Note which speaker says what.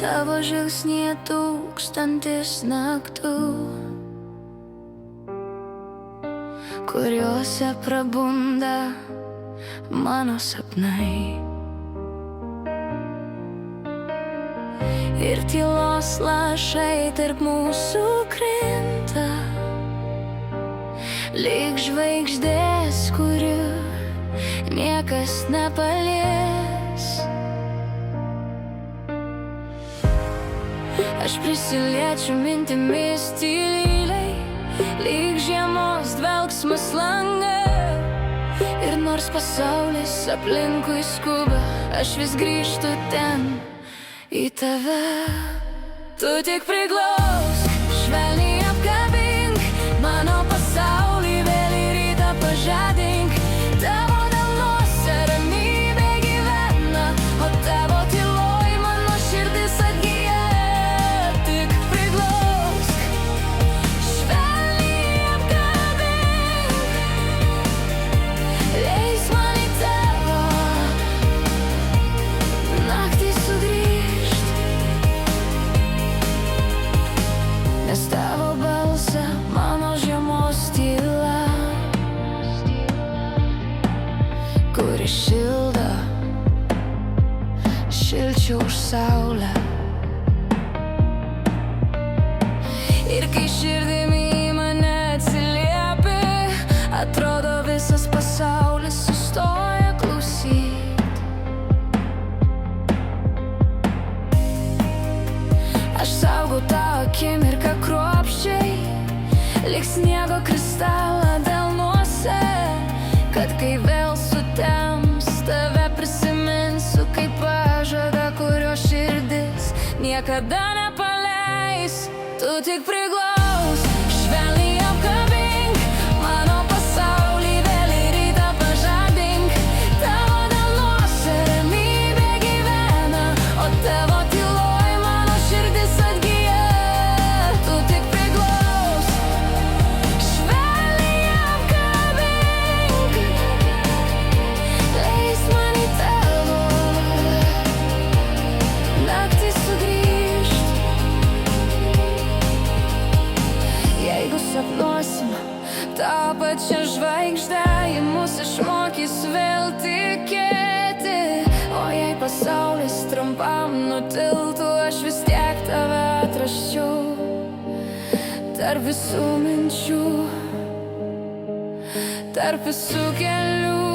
Speaker 1: Tavo žvilgsnyje tūkstantis naktų, kuriuose prabunda mano sapnai. Ir tylos lašai tarp mūsų krinta, lyg žvaigždės, kurių niekas nepalies. Aš prisiliečiu mintimis tyliai, lyg žiemos dvelksmas lange. Ir nors pasaulis aplinkui skuba, aš vis grįžtu ten, į tave. Tu tik priglausk, švelniai apkabink mano pasaulį, vėl į rytą pažadink. Tavo delnuose ramybė gyvena, o tavo tyloj mano širdis atgyja. Tik priglausk, švelniai apkabink, leis man į tavo naktį sugrįžt. Nes tavo balsą mano žiemos tyla, kuri šildo, šilčiau už saulę. Ir kai širdimi į mane atsiliepi, atrodo visas pasaulis sustoja klausyt. Aš saugau tą akimirką kruopščiai, lyg sniego kristalą delnuose, kad kai vėl sutems, tave prisiminsiu kaip pažadą, kurio širdis niekada nepaleis. Tu tik priglausk, švelniai apkabink mano pasaulį, vėl į rytą pažadink. Tavo delnuose ramybė gyvena, o tavo tyloj mano širdis atgyja. Tu tik priglausk, švelniai apkabink, leis man į tavo naktį sugrįžt. Jeigu sapnuosim tą pačią žvaigždę, ji mus išmokys vėl tikėti. O jei pasaulis trumpam nutiltų, aš vis tiek tave atrasčiau tarp visų minčių, tarp visų kelių.